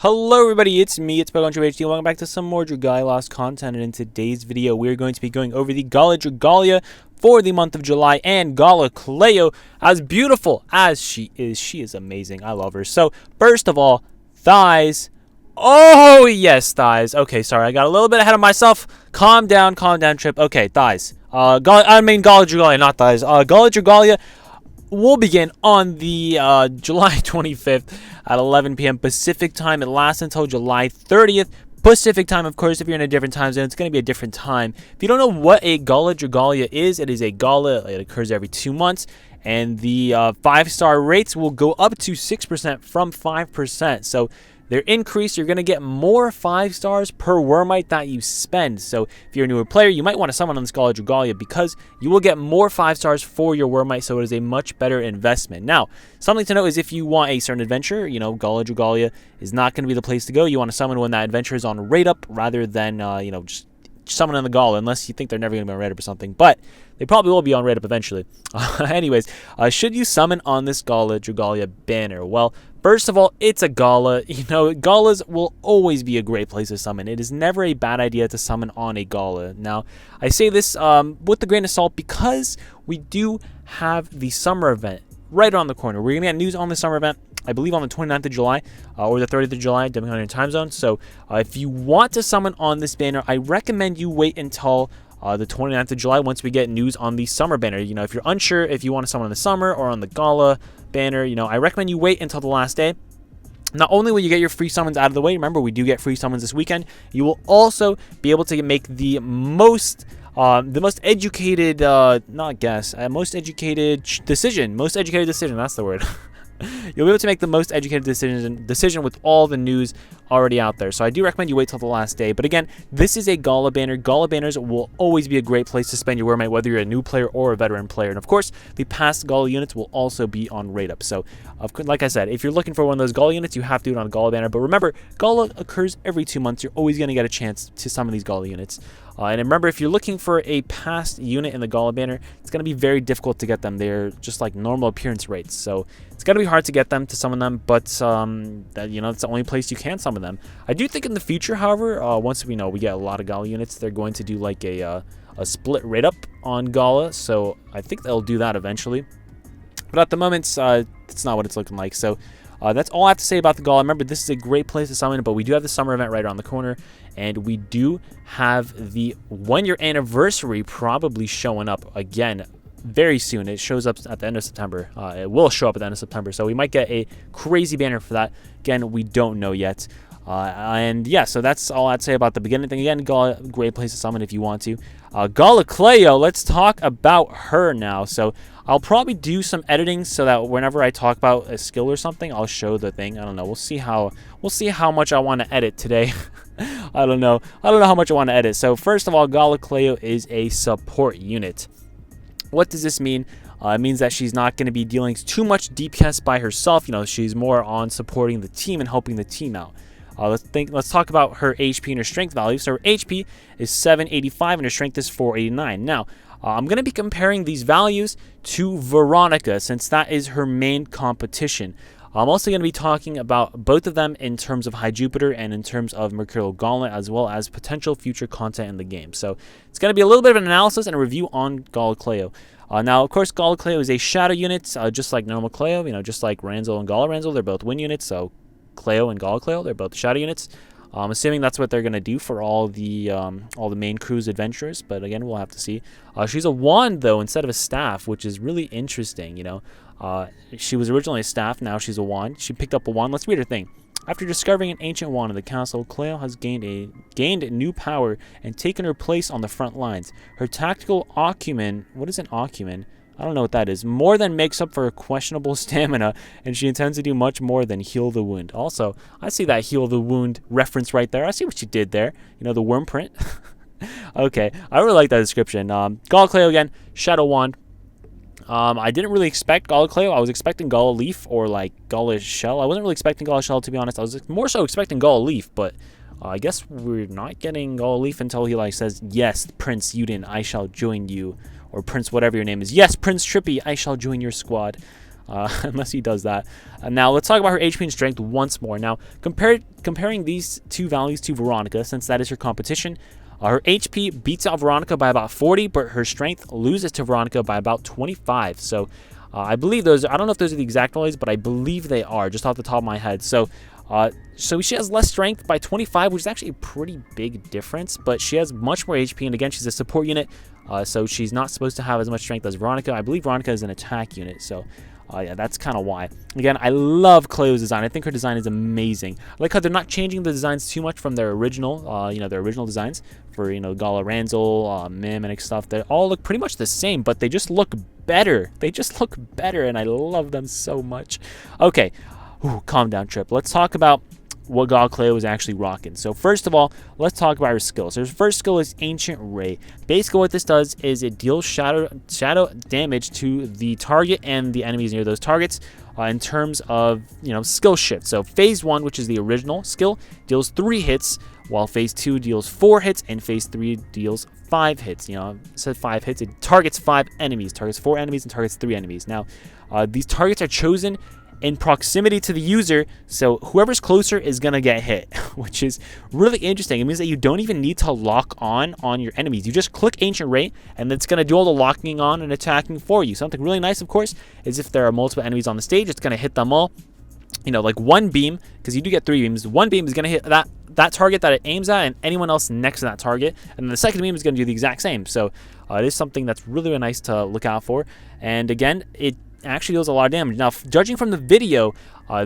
Hello everybody, it's me, it's PokemonTripHD. Welcome back to some more Dragalia content, and in today's video we're going to be going over the Gala Dragalia for the month of July, and Gala Cleo, as beautiful as she is amazing. I love her. So first of all, thighs. Oh yes, thighs. Okay, sorry, I got a little bit ahead of myself. Calm down, Trip. Okay, thighs. Gala Dragalia, not thighs. Gala Dragalia will begin on the July 25th at 11 p.m. Pacific time. It lasts until July 30th Pacific time. Of course, if you're in a different time zone, it's going to be a different time. If you don't know what a Gala Dragalia is, it is a gala. It occurs every 2 months, and the 5-star rates will go up to 6% from 5%. So they're increased. You're going to get more 5 stars per Wormite that you spend. So if you're a newer player, you might want to summon on this Gala Dragalia because you will get more 5 stars for your Wormite, so it is a much better investment. Now, something to note is if you want a certain adventure, Gala Dragalia is not going to be the place to go. You want to summon when that adventure is on rate up rather than, just summon on the Gala, unless you think they're never going to be on rate up or something. But they probably will be on rate up eventually. Anyways, should you summon on this Gala Dragalia banner? Well, first of all, it's a gala. Galas will always be a great place to summon. It is never a bad idea to summon on a gala. Now, I say this with a grain of salt because we do have the summer event right around the corner. We're going to get news on the summer event, I believe, on the 29th of July or the 30th of July, depending on your time zone. So if you want to summon on this banner, I recommend you wait until the 29th of July once we get news on the summer banner. If you're unsure if you want to summon on the summer or on the gala banner, I recommend you wait until the last day. Not only will you get your free summons out of the way, remember we do get free summons this weekend, you will also be able to make the most educated, most educated decision, that's the word. You'll be able to make the most educated decision with all the news already out there. So I do recommend you wait till the last day. But again, this is a Gala banner. Gala banners will always be a great place to spend your Wormite, whether you're a new player or a veteran player. And of course, the past Gala units will also be on rate up. So like I said, if you're looking for one of those Gala units, you have to do it on a Gala banner. But remember, Gala occurs every 2 months. You're always going to get a chance to summon these Gala units. And remember, if you're looking for a past unit in the Gala banner, it's going to be very difficult to get them. They're just like normal appearance rates. So it's going to be hard to get them, to summon them, but it's the only place you can summon them. I do think in the future, however, once we get a lot of Gala units, they're going to do like a split rate up on Gala. So I think they'll do that eventually. But at the moment, it's not what it's looking like. So that's all I have to say about the Gala. Remember, this is a great place to summon, but we do have the summer event right around the corner, and we do have the 1-year anniversary probably showing up again very soon. It shows up at the end of September. It will show up at the end of September, so we might get a crazy banner for that. Again, we don't know yet. And yeah, so that's all I'd say about the beginning thing. Again, Gala, great place to summon if you want to. Gala Cleo, let's talk about her now. So I'll probably do some editing so that whenever I talk about a skill or something, I'll show the thing. I don't know. We'll see how much I want to edit today. I don't know how much I want to edit. So first of all, Gala Cleo is a support unit. What does this mean? It means that she's not going to be dealing too much DPS by herself. She's more on supporting the team and helping the team out. Let's talk about her HP and her strength values. So her HP is 785 and her strength is 489. Now, I'm going to be comparing these values to Veronica since that is her main competition. I'm also going to be talking about both of them in terms of High Jupiter and in terms of Mercurial Gauntlet, as well as potential future content in the game. So it's going to be a little bit of an analysis and a review on Gala Cleo. Now, of course, Gala Cleo is a shadow unit, just like normal Cleo. Just like Ranzel and Gala Ranzel, they're both win units. So Cleo and Gala Cleo, they're both shadow units. I'm assuming that's what they're going to do for all the main crew's adventurers, but again, we'll have to see. She's a wand, though, instead of a staff, which is really interesting, She was originally a staff, now she's a wand. She picked up a wand. Let's read her thing. After discovering an ancient wand in the castle, Cleo has gained new power and taken her place on the front lines. Her tactical acumen, what is an acumen? I don't know what that is. More than makes up for her questionable stamina, and she intends to do much more than heal the wound. Also, I see that heal the wound reference right there. I see what you did there. The worm print. Okay, I really like that description. Gala Cleo again, Shadow Wand. I didn't really expect Gala Cleo. I was expecting Gala Leaf or like Gala Shell. I wasn't really expecting Gala Shell, to be honest. I was more so expecting Gala Leaf, but I guess we're not getting Gala Leaf until he says, "Yes, Prince Yuden, I shall join you." Or Prince whatever your name is. Yes, Prince Trippy, I shall join your squad. unless he does that. Now let's talk about her HP and strength once more. Now comparing these two values to Veronica, since that is her competition, her HP beats out Veronica by about 40, but her strength loses to Veronica by about 25. So I believe those, I don't know if those are the exact values, but I believe they are, just off the top of my head. So she has less strength by 25, which is actually a pretty big difference, but she has much more HP, and again, she's a support unit, so she's not supposed to have as much strength as Veronica. I believe Veronica is an attack unit, so yeah, that's kind of why. Again, I love Cleo's design. I think her design is amazing. I like how they're not changing the designs too much from their original, their original designs for, Gala Ranzel, Mim, and stuff. They all look pretty much the same, but they just look better. They just look better, and I love them so much. Okay, calm down, Trip. Let's talk about what Gala Cleo is actually rocking. So first of all, let's talk about her skills. Her first skill is Ancient Ray. Basically what this does is it deals shadow damage to the target and the enemies near those targets in terms of, skill shift. So phase 1, which is the original skill, deals 3 hits, while phase 2 deals 4 hits, and phase 3 deals 5 hits. It said 5 hits. It targets 5 enemies, targets 4 enemies, and targets 3 enemies. Now, these targets are chosen in proximity to the user, so whoever's closer is gonna get hit, which is really interesting. It means that you don't even need to lock on your enemies. You just click Ancient Ray, and it's gonna do all the locking on and attacking for you. Something really nice, of course, is if there are multiple enemies on the stage, it's gonna hit them all. Like one beam, because you do get 3 beams. One beam is gonna hit that target that it aims at, and anyone else next to that target, and then the second beam is gonna do the exact same. So it is something that's really, really nice to look out for. And again, it actually deals a lot of damage. Now, judging from the video,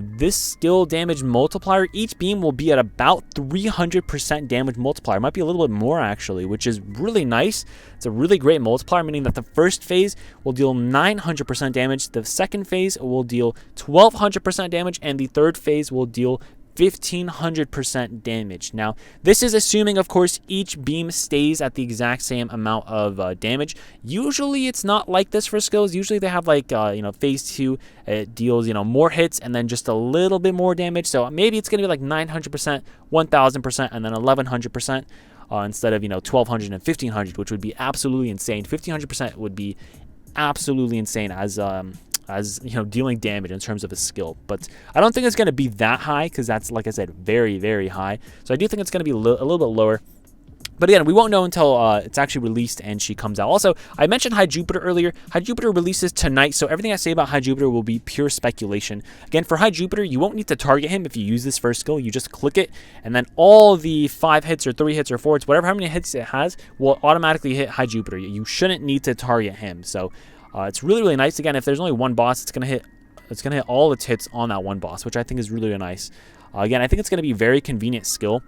this skill damage multiplier, each beam will be at about 300% damage multiplier. It might be a little bit more actually, which is really nice. It's a really great multiplier, meaning that the first phase will deal 900% damage, the second phase will deal 1200% damage, and the third phase will deal 1500% damage. Now, this is assuming, of course, each beam stays at the exact same amount of damage. Usually, it's not like this for skills. Usually, they have like, phase 2, it deals, more hits and then just a little bit more damage. So maybe it's going to be like 900%, 1000%, and then 1100%. Instead of 1200 and 1500, which would be absolutely insane. 1500% would be absolutely insane as dealing damage in terms of a skill. But I don't think it's going to be that high, because that's, like I said, very, very high. So I do think it's going to be a little bit lower. But again, we won't know until it's actually released and she comes out. Also, I mentioned High Jupiter earlier. High Jupiter releases tonight, so everything I say about High Jupiter will be pure speculation. Again, for High Jupiter, you won't need to target him if you use this first skill. You just click it, and then all the 5 hits or 3 hits or 4 hits, how many hits it has, will automatically hit High Jupiter. You shouldn't need to target him. So it's really, really nice. Again, if there's only one boss, it's gonna hit all its hits on that one boss, which I think is really, really nice. Again, I think it's gonna be a very convenient skill.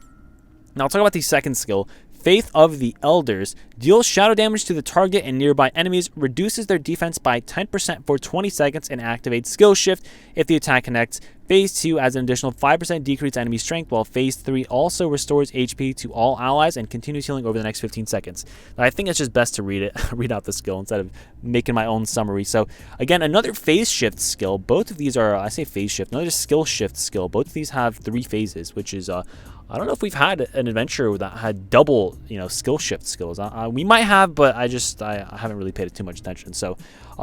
Now, I'll talk about the second skill. Faith of the Elders deals shadow damage to the target and nearby enemies, reduces their defense by 10% for 20 seconds, and activates skill shift if the attack connects. Phase 2 adds an additional 5% decreased enemy strength, while Phase 3 also restores HP to all allies and continues healing over the next 15 seconds. Now, I think it's just best to read out the skill instead of making my own summary. So again, another phase shift skill. Both of these are, I say phase shift, another skill shift skill. Both of these have 3 phases, which is I don't know if we've had an adventure that had double, skill shift skills. We might have, but I haven't really paid it too much attention. So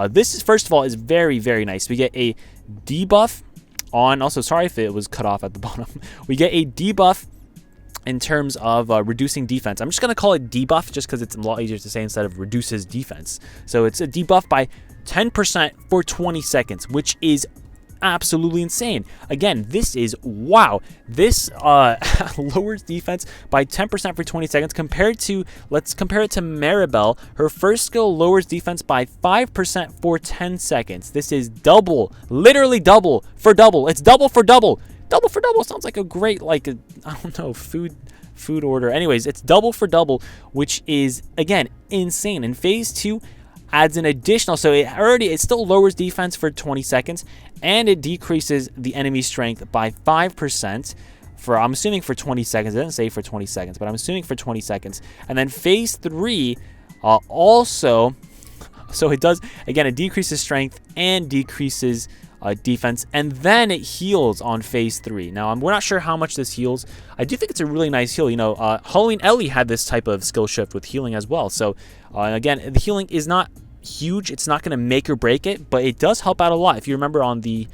this is, first of all, is very, very nice. We get a debuff on, also sorry if it was cut off at the bottom. We get a debuff in terms of reducing defense. I'm just going to call it debuff just because it's a lot easier to say instead of reduces defense. So it's a debuff by 10% for 20 seconds, which is absolutely insane. Again, this is wow. This lowers defense by 10% for 20 seconds compared to, let's compare it to Maribel. Her first skill lowers defense by 5% for 10 seconds. This is double, literally double for double. It's double for double. Double for double sounds like a great, I don't know, food order. Anyways, it's double for double, which is, again, insane. In phase 2, adds an additional, so it still lowers defense for 20 seconds, and it decreases the enemy strength by 5% for, I'm assuming for 20 seconds. It doesn't say for 20 seconds, but I'm assuming for 20 seconds. And then phase 3 also, so it does, again, it decreases strength and decreases defense, and then it heals on phase 3. Now, we're not sure how much this heals. I do think it's a really nice heal. Halloween Ellie had this type of skill shift with healing as well. So again, the healing is not huge. It's not going to make or break it, but it does help out a lot. If you remember on the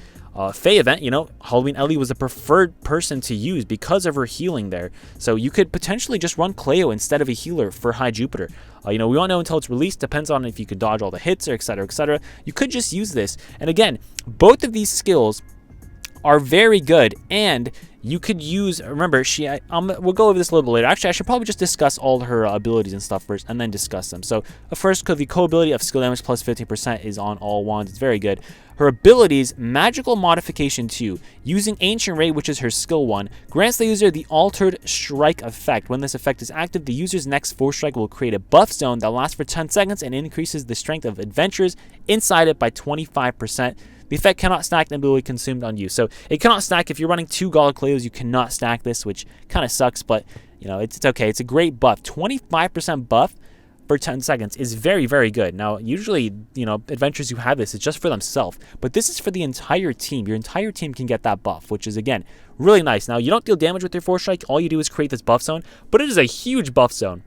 Faye event, you know, Halloween Ellie was the preferred person to use because of her healing there. So you could potentially just run Cleo instead of a healer for High Jupiter. You know, we won't know until it's released. Depends on if you could dodge all the hits or etc. etc. You could just use this. And again, both of these skills are very good, and you could use, remember, we'll go over this a little bit later. Actually, I should probably just discuss all her abilities and stuff first, and then discuss them. So, first, the co-ability of skill damage plus 15% is on all wands. It's very good. Her abilities, Magical Modification 2, using Ancient Ray, which is her skill 1, grants the user the Altered Strike effect. When this effect is active, the user's next Force Strike will create a buff zone that lasts for 10 seconds and increases the strength of adventurers inside it by 25%. The effect cannot stack the ability consumed on you. So it cannot stack. If you're running 2 Gala Cleos, you cannot stack this, which kind of sucks, but you know, it's okay. It's a great buff. 25% buff for 10 seconds is very, very good. Now, usually, you know, adventures who have this, it's just for themselves, but this is for the entire team. Your entire team can get that buff, which is, again, really nice. Now, you don't deal damage with your Force Strike. All you do is create this buff zone, but it is a huge buff zone.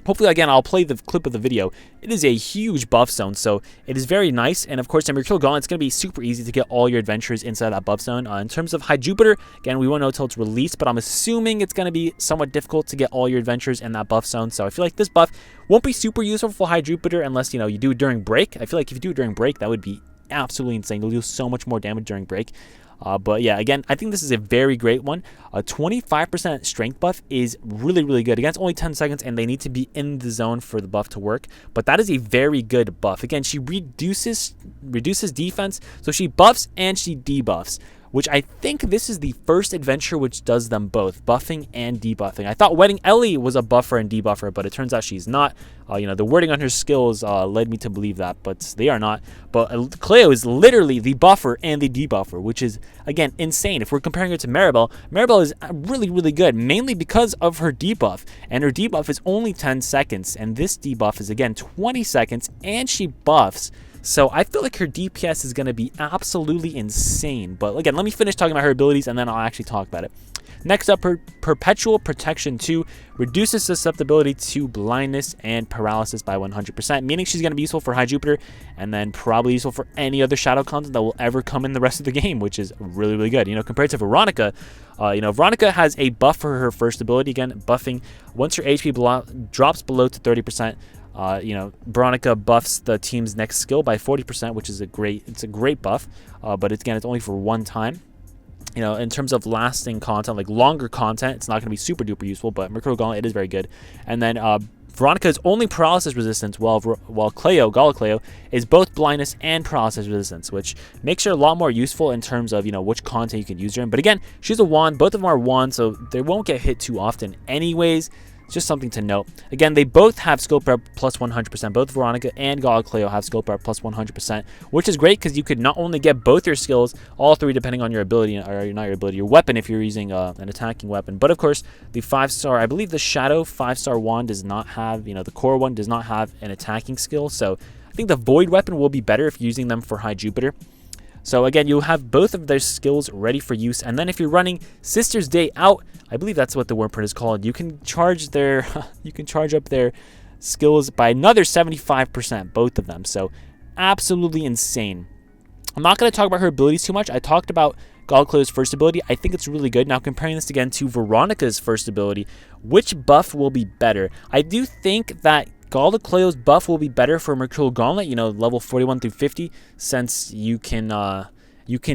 Hopefully, again, I'll play the clip of the video. It is a huge buff zone, so it is very nice. And of course, in Mercurial Gauntlet, it's going to be super easy to get all your adventures inside that buff zone. In terms of High Jupiter, again, we won't know until it's released, but I'm assuming it's going to be somewhat difficult to get all your adventures in that buff zone. So I feel like this buff won't be super useful for High Jupiter unless, you know, you do it during break. I feel like if you do it during break, that would be absolutely insane. You'll do so much more damage during break. But yeah, again, I think this is a very great one. 25% strength buff is really, really good. Again, it's only 10 seconds, and they need to be in the zone for the buff to work. But that is a very good buff. Again, she reduces defense, so she buffs and she debuffs, which I think this is the first adventure which does them both, buffing and debuffing. I thought Wedding Ellie was a buffer and debuffer, but it turns out she's not. You know, the wording on her skills led me to believe that, but they are not. But Cleo is literally the buffer and the debuffer, which is, again, insane. If we're comparing her to Maribel, Maribel is really, really good, mainly because of her debuff. And her debuff is only 10 seconds, and this debuff is, again, 20 seconds, and she buffs. So I feel like her DPS is going to be absolutely insane. But again, let me finish talking about her abilities, and then I'll actually talk about it. Next up, her Perpetual Protection 2 reduces susceptibility to blindness and paralysis by 100%, meaning she's going to be useful for High Jupiter, and then probably useful for any other shadow content that will ever come in the rest of the game, which is really, really good. You know, compared to Veronica, you know, Veronica has a buff for her first ability. Again, buffing once her HP drops below to 30%. You know, Veronica buffs the team's next skill by 40%, which is a great buff. But again, it's only for one time. You know, in terms of lasting content, like longer content, it's not going to be super duper useful, but Mercurial Gauntlet, it is very good. And then Veronica's only paralysis resistance, while Gala Cleo, is both blindness and paralysis resistance, which makes her a lot more useful in terms of, you know, which content you can use her in. But again, she's a wand. Both of them are wands, so they won't get hit too often anyways. Just something to note. Again, they both have skill prep plus 100%. Both Veronica and Gala Cleo have skill prep plus 100%, which is great because you could not only get both your skills, all three depending on your ability, or not your ability, your weapon if you're using an attacking weapon. But of course, the 5-star, I believe the Shadow 5-star wand does not have, you know, the core one does not have an attacking skill. So I think the Void weapon will be better if you're using them for High Jupiter. So again, you'll have both of their skills ready for use. And then if you're running Sister's Day Out, I believe that's what the wordprint is called, you can charge up their skills by another 75%, both of them. So absolutely insane. I'm not going to talk about her abilities too much. I talked about Gala Cleo's first ability. I think it's really good. Now comparing this again to Veronica's first ability, which buff will be better? I do think that Gala Cleo's buff will be better for Mercurial Gauntlet, you know, level 41 through 50, since you can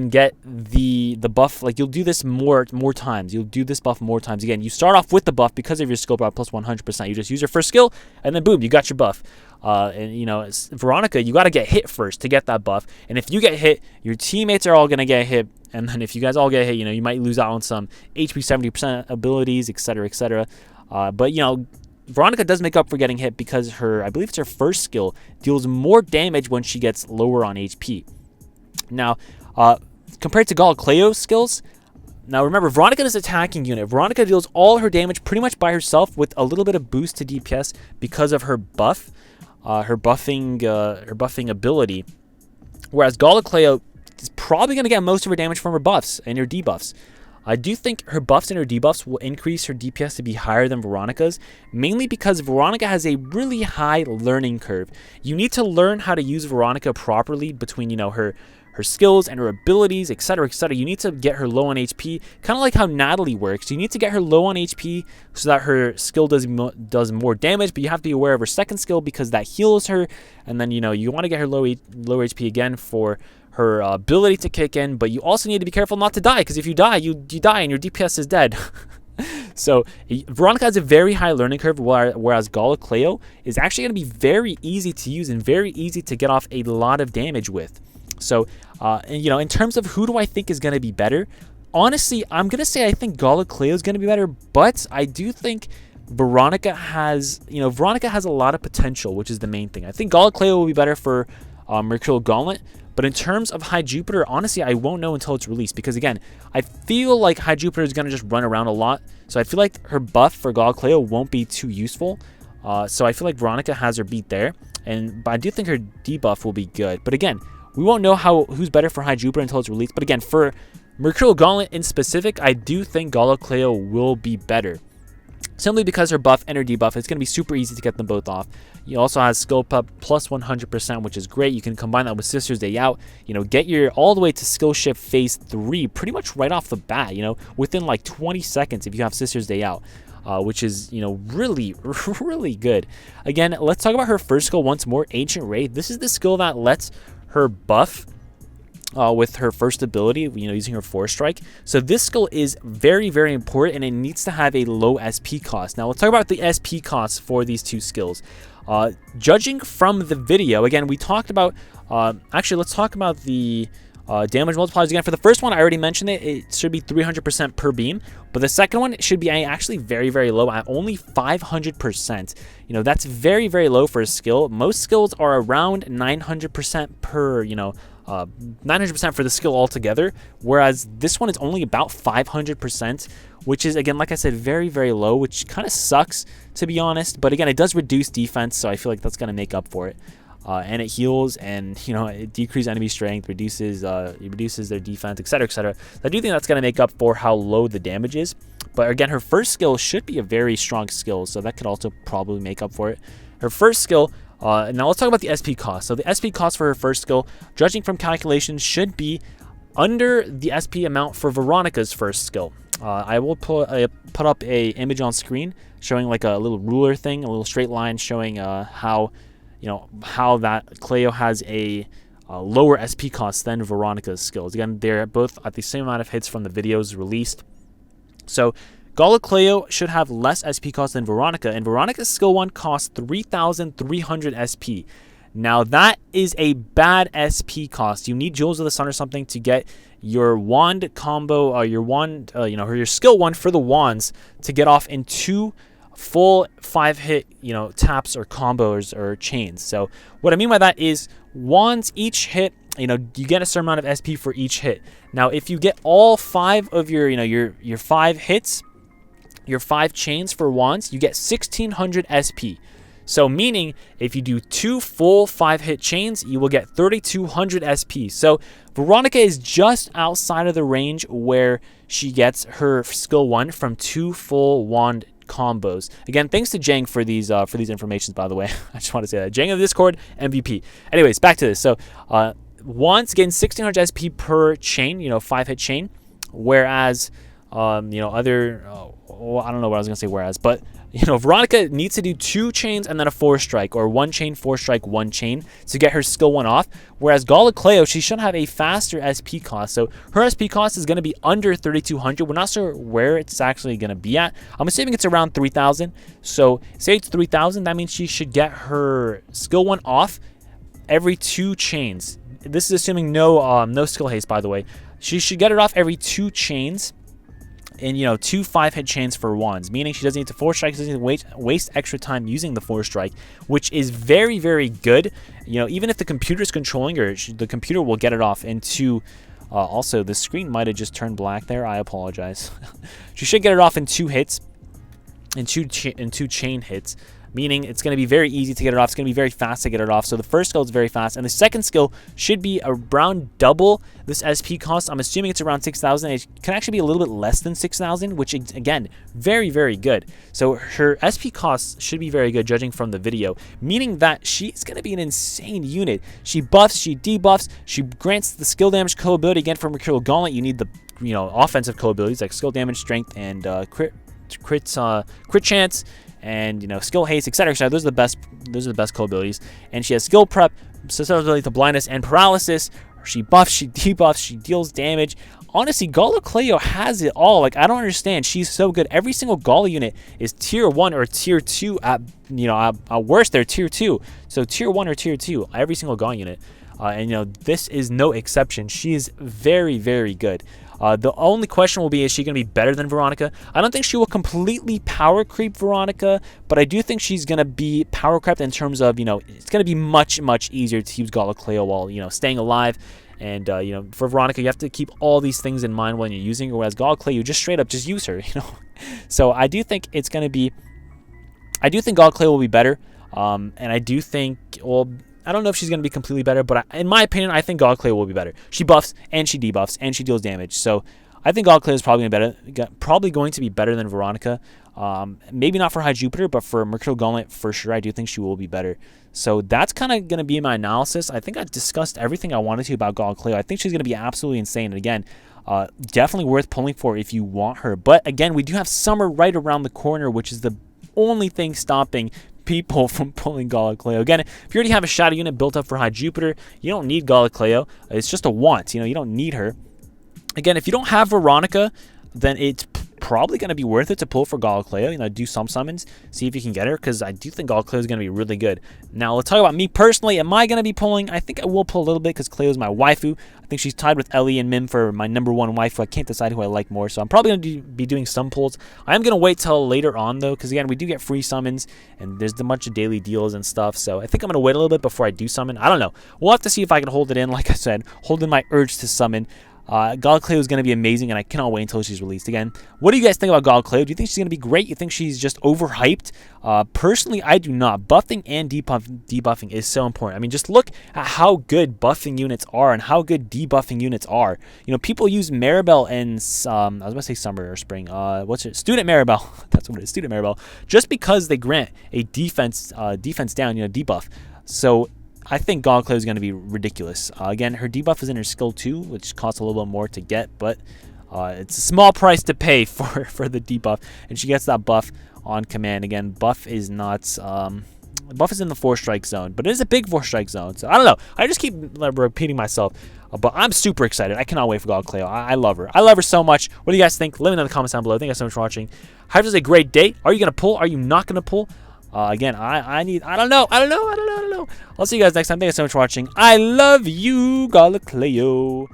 get the buff, like you'll do this more times. You'll do this buff more times. Again, you start off with the buff because of your skill prep plus 100%. You just use your first skill, and then boom, you got your buff. And you know, Veronica, you got to get hit first to get that buff. And if you get hit, your teammates are all gonna get hit. And then if you guys all get hit, you know, you might lose out on some HP 70% abilities, etc., etc. But you know, Veronica does make up for getting hit because her, I believe it's her first skill, deals more damage when she gets lower on HP. Now, compared to Gala Cleo's skills, now remember, Veronica is an attacking unit. Veronica deals all her damage pretty much by herself with a little bit of boost to DPS because of her buff, her buffing ability. Whereas Gala Cleo is probably going to get most of her damage from her buffs and her debuffs. I do think her buffs and her debuffs will increase her DPS to be higher than Veronica's, mainly because Veronica has a really high learning curve. You need to learn how to use Veronica properly between, you know, her skills and her abilities, etc., etc. You need to get her low on HP, kind of like how Natalie works. You need to get her low on HP so that her skill does more damage, but you have to be aware of her second skill because that heals her, and then, you know, you want to get her low HP again for her ability to kick in, but you also need to be careful not to die, because if you die, you die and your DPS is dead. So Veronica has a very high learning curve, whereas Gala Cleo is actually going to be very easy to use and very easy to get off a lot of damage with. So, you know, in terms of who do I think is going to be better, honestly, I'm going to say I think Gala Cleo is going to be better, but I do think Veronica has, you know, Veronica has a lot of potential, which is the main thing. I think Gala Cleo will be better for Mercurial Gauntlet, but in terms of High Jupiter, honestly, I won't know until it's released, because again, I feel like High Jupiter is going to just run around a lot, so I feel like her buff for Gala Cleo won't be too useful. So I feel like Veronica has her beat there, but I do think her debuff will be good. But again, we won't know who's better for High Jupiter until it's released. But again, for Mercurial Gauntlet in specific, I do think Gala Cleo will be better, simply because her buff and her debuff, it's going to be super easy to get them both off. You also has skill pub plus 100%, which is great. You can combine that with Sister's Day Out, you know, get your all the way to skill shift phase 3 pretty much right off the bat, you know, within like 20 seconds if you have Sister's Day Out. Which is, you know, really, really good. Again, let's talk about her first skill once more, Ancient Ray. This is the skill that lets her buff with her first ability, you know, using her Force Strike. So this skill is very, very important, and it needs to have a low SP cost. Now let's talk about the SP costs for these two skills. Judging from the video, again, we talked about, actually, let's talk about the damage multipliers again. For the first one, I already mentioned it should be 300% per beam, but the second one should be actually very, very low at only 500%. You know, that's very, very low for a skill. Most skills are around 900% per, you know, 900% for the skill altogether, whereas this one is only about 500%, which is, again, like I said, very, very low, which kind of sucks, to be honest. But again, it does reduce defense, so I feel like that's going to make up for it. And it heals, and, you know, it decreases enemy strength, reduces their defense, etc., etc. So I do think that's going to make up for how low the damage is. But again, her first skill should be a very strong skill, so that could also probably make up for it. Her first skill, now let's talk about the SP cost. So the SP cost for her first skill, judging from calculations, should be under the SP amount for Veronica's first skill. I will put up a image on screen showing like a little ruler thing, a little straight line showing how, you know, how that Cleo has a lower SP cost than Veronica's skills. Again, they're both at the same amount of hits from the videos released. So Gala Cleo should have less SP cost than Veronica, and Veronica's skill 1 costs 3,300 SP. Now that is a bad SP cost. You need Jewels of the Sun or something to get your wand combo, your wand, you know, or your skill 1 for the wands to get off in 2 full 5-hit, you know, taps or combos or chains. So what I mean by that is wands, each hit, you know, you get a certain amount of SP for each hit. Now, if you get all 5 of your, you know, your 5 hits, your 5 chains for wands, you get 1,600 SP. So meaning, if you do 2 full 5-hit chains, you will get 3,200 SP. So Veronica is just outside of the range where she gets her skill 1 from 2 full wand combos. Again, thanks to Jang for these informations, by the way. I just want to say that. Jang of the Discord, MVP. Anyways, back to this. So wands getting 1,600 SP per chain, you know, 5-hit chain, whereas you know, other well, I don't know what I was gonna say whereas, but you know, Veronica needs to do 2 chains and then a 4 strike, or 1 chain, 4 strike, 1 chain to get her skill 1 off. Whereas Gala Cleo, she should have a faster SP cost. So her SP cost is going to be under 3,200. We're not sure where it's actually going to be at. I'm assuming it's around 3,000. So say it's 3,000, that means she should get her skill 1 off every 2 chains. This is assuming no skill haste, by the way. She should get it off every 2 chains. And, you know, 2 5-hit chains for wands, meaning she doesn't need to 4 strike, she doesn't need to waste extra time using the 4 strike, which is very, very good. You know, even if the computer is controlling her, the computer will get it off into. Also, the screen might have just turned black there. I apologize. She should get it off in 2 hits, in two chain hits, meaning it's going to be very easy to get it off. It's going to be very fast to get it off. So the first skill is very fast, and the second skill should be around double this SP cost. I'm assuming it's around 6,000. It can actually be a little bit less than 6,000, which again, very, very good. So her SP costs should be very good, judging from the video, meaning that she's going to be an insane unit. She buffs, she debuffs, she grants the skill damage co-ability. Again, for Mercurial Gauntlet, you need the offensive co-abilities like skill damage, strength, and crit chance, and skill haste, etc. So those are the best co-abilities. And she has skill prep, susceptibility to blindness and paralysis. She buffs, she debuffs, she deals damage. Honestly, Gala Cleo has it all. Like, I don't understand. She's so good. Every single Gala unit is tier 1 or tier 2 at worst they're tier 2. So tier 1 or tier 2 every single Gala unit. And this is no exception. She is very, very good. The only question will be, is she going to be better than Veronica? I don't think she will completely power creep Veronica, but I do think she's going to be power crept in terms of, it's going to be much, much easier to use Gala Cleo while, staying alive. And, for Veronica, you have to keep all these things in mind when you're using her, whereas Gala Cleo, you just straight up just use her, So I do think it's going to be, I do think Gala Cleo will be better. And I do think, well, I don't know if she's going to be completely better, but in my opinion, I think Gala Cleo will be better. She buffs, and she debuffs, and she deals damage. So I think Gala Cleo is probably going to be better than Veronica. Maybe not for High Jupiter, but for Mercurial Gauntlet, for sure, I do think she will be better. So that's kind of going to be my analysis. I think I discussed everything I wanted to about Gala Cleo. I think she's going to be absolutely insane. And again, definitely worth pulling for if you want her. But again, we do have summer right around the corner, which is the only thing stopping people from pulling Gala Cleo. Again, if you already have a shadow unit built up for High Jupiter, you don't need Gala Cleo. It's just a want. You don't need her. Again, if you don't have Veronica, then it's probably going to be worth it to pull for Gala Cleo. Do some summons, see if you can get her, because I do think Gala Cleo is going to be really good. Now, let's talk about me personally. Am I going to be pulling? I think I will pull a little bit because Cleo is my waifu. I think she's tied with Ellie and Mim for my #1 waifu. I can't decide who I like more, so I'm probably going to be doing some pulls. I am going to wait till later on, though, because, again, we do get free summons, and there's a bunch of daily deals and stuff, so I think I'm going to wait a little bit before I do summon. I don't know. We'll have to see if I can hold it in, like I said, hold in my urge to summon. Gala Cleo is going to be amazing, and I cannot wait until she's released again. What do you guys think about Gala Cleo? Do you think she's going to be great? You think she's just overhyped? Personally, I do not. Buffing and debuffing is so important. I mean, just look at how good buffing units are and how good debuffing units are. People use Maribel and, I was going to say summer or spring. Student Maribel. That's what it is, Student Maribel. Just because they grant a defense down, debuff. So I think Gala Cleo is going to be ridiculous. Again, her debuff is in her skill 2, which costs a little bit more to get, but it's a small price to pay for the debuff, and she gets that buff on command. Again, buff is not buff is in the 4-strike zone, but it is a big 4-strike zone. So I don't know. I just keep repeating myself, but I'm super excited. I cannot wait for Gala Cleo. I love her. I love her so much. What do you guys think? Let me know in the comments down below. Thank you guys so much for watching. Have a great day. Are you going to pull? Are you not going to pull? Again, I don't know. I'll see you guys next time. Thank you so much for watching. I love you, Gala Cleo.